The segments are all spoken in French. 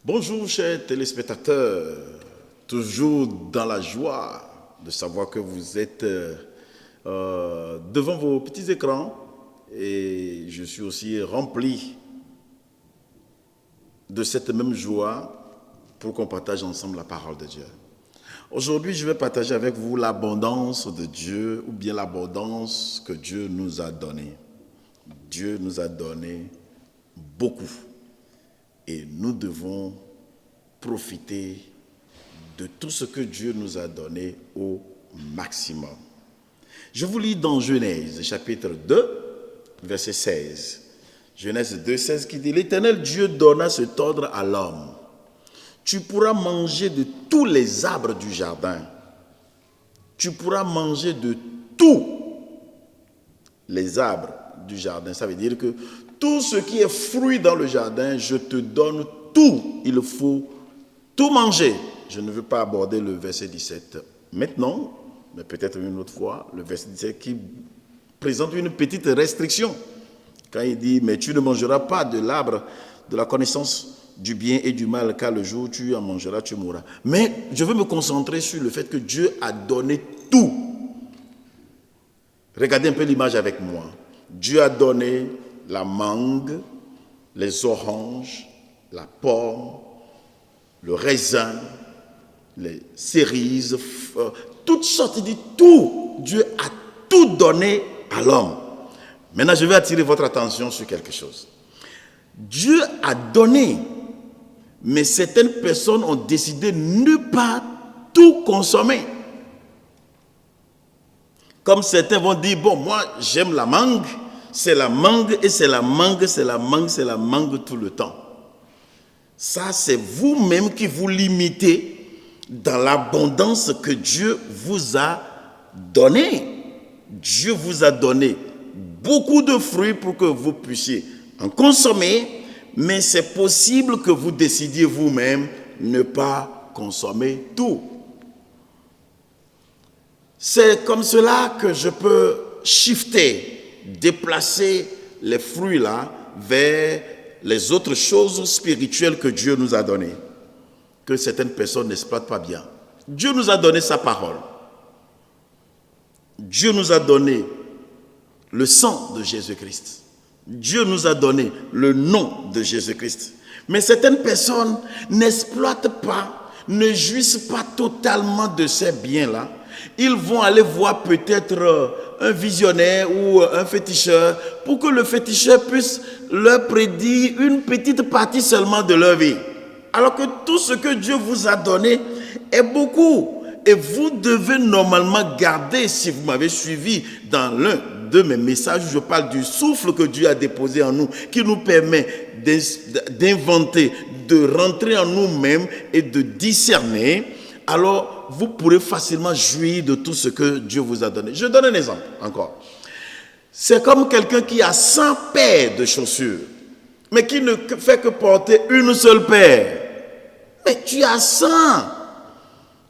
Bonjour chers téléspectateurs, toujours dans la joie de savoir que vous êtes devant vos petits écrans et je suis aussi rempli de cette même joie pour qu'on partage ensemble la parole de Dieu. Aujourd'hui, je vais partager avec vous l'abondance de Dieu ou bien l'abondance que Dieu nous a donnée. Dieu nous a donné beaucoup. Et nous devons profiter de tout ce que Dieu nous a donné au maximum. Je vous lis dans Genèse, chapitre 2, verset 16. Genèse 2, 16 qui dit « L'Éternel Dieu donna cet ordre à l'homme. Tu pourras manger de tous les arbres du jardin. Tu pourras manger de tous les arbres du jardin. » Ça veut dire que tout ce qui est fruit dans le jardin, je te donne tout. Il faut tout manger. Je ne veux pas aborder le verset 17 maintenant, mais peut-être une autre fois, le verset 17 qui présente une petite restriction. Quand il dit, mais tu ne mangeras pas de l'arbre de la connaissance du bien et du mal, car le jour où tu en mangeras, tu mourras. Mais je veux me concentrer sur le fait que Dieu a donné tout. Regardez un peu l'image avec moi. Dieu a donné la mangue, les oranges, la pomme, le raisin, les cerises, toutes sortes, il dit tout. Dieu a tout donné à l'homme. Maintenant, je vais attirer votre attention sur quelque chose. Dieu a donné, mais certaines personnes ont décidé de ne pas tout consommer. Comme certains vont dire, bon, moi, j'aime la mangue, c'est la mangue et c'est la mangue, c'est la mangue, c'est la mangue tout le temps. Ça, c'est vous-même qui vous limitez dans l'abondance que Dieu vous a donnée. Dieu vous a donné beaucoup de fruits pour que vous puissiez en consommer, mais c'est possible que vous décidiez vous-même ne pas consommer tout. C'est comme cela que je peux shifter, déplacer les fruits là vers les autres choses spirituelles que Dieu nous a données, que certaines personnes n'exploitent pas bien. Dieu nous a donné sa parole. Dieu nous a donné le sang de Jésus-Christ. Dieu nous a donné le nom de Jésus-Christ. Mais certaines personnes n'exploitent pas, ne jouissent pas totalement de ces biens-là. Ils vont aller voir peut-être un visionnaire ou un féticheur pour que le féticheur puisse leur prédire une petite partie seulement de leur vie. Alors que tout ce que Dieu vous a donné est beaucoup. Et vous devez normalement garder, si vous m'avez suivi dans l'un de mes messages, je parle du souffle que Dieu a déposé en nous, qui nous permet d'inventer, de rentrer en nous-mêmes et de discerner. Alors, vous pourrez facilement jouir de tout ce que Dieu vous a donné. Je donne un exemple encore. C'est comme quelqu'un qui a 100 paires de chaussures, mais qui ne fait que porter une seule paire. Mais tu as 100.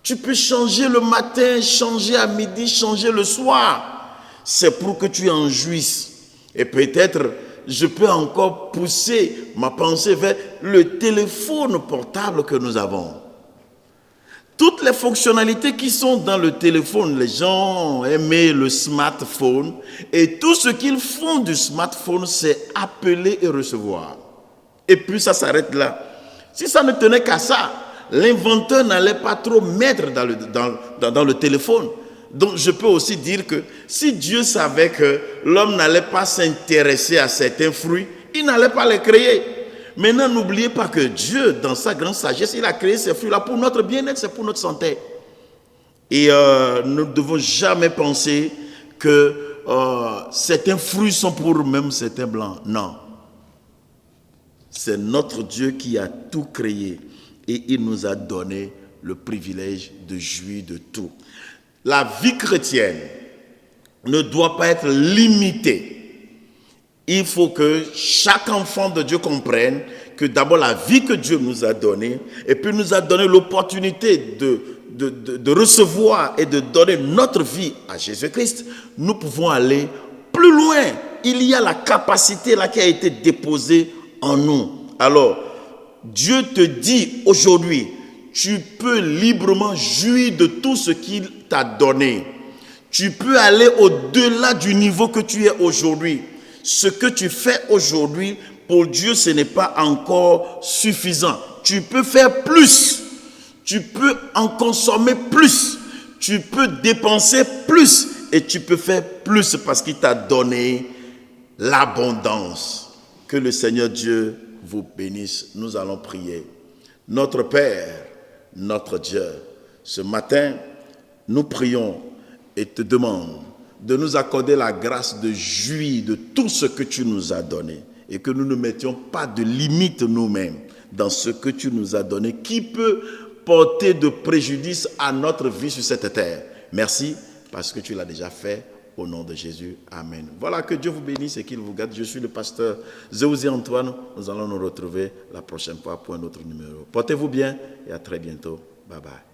Tu peux changer le matin, changer à midi, changer le soir. C'est pour que tu en jouisses. Et peut-être, je peux encore pousser ma pensée vers le téléphone portable que nous avons. Toutes les fonctionnalités qui sont dans le téléphone, les gens ont aimé le smartphone et tout ce qu'ils font du smartphone, c'est appeler et recevoir. Et puis ça s'arrête là. Si ça ne tenait qu'à ça, l'inventeur n'allait pas trop mettre dans le téléphone. Donc je peux aussi dire que si Dieu savait que l'homme n'allait pas s'intéresser à certains fruits, il n'allait pas les créer. Maintenant, n'oubliez pas que Dieu, dans sa grande sagesse, il a créé ces fruits-là pour notre bien-être, c'est pour notre santé. Et nous ne devons jamais penser que certains fruits sont pour même certains blancs. Non. C'est notre Dieu qui a tout créé et il nous a donné le privilège de jouir de tout. La vie chrétienne ne doit pas être limitée. Il faut que chaque enfant de Dieu comprenne que d'abord la vie que Dieu nous a donnée, et puis nous a donné l'opportunité de recevoir et de donner notre vie à Jésus-Christ, nous pouvons aller plus loin. Il y a la capacité là qui a été déposée en nous. Alors, Dieu te dit aujourd'hui, tu peux librement jouir de tout ce qu'il t'a donné. Tu peux aller au-delà du niveau que tu es aujourd'hui. Ce que tu fais aujourd'hui, pour Dieu, ce n'est pas encore suffisant. Tu peux faire plus. Tu peux en consommer plus. Tu peux dépenser plus. Et tu peux faire plus parce qu'il t'a donné l'abondance. Que le Seigneur Dieu vous bénisse. Nous allons prier. Notre Père, notre Dieu, ce matin, nous prions et te demandons de nous accorder la grâce de jouir de tout ce que tu nous as donné et que nous ne mettions pas de limite nous-mêmes dans ce que tu nous as donné qui peut porter de préjudice à notre vie sur cette terre. Merci parce que tu l'as déjà fait. Au nom de Jésus, Amen. Voilà, que Dieu vous bénisse et qu'il vous garde. Je suis le pasteur Zéouzé Antoine. Nous allons nous retrouver la prochaine fois pour un autre numéro. Portez-vous bien et à très bientôt. Bye bye.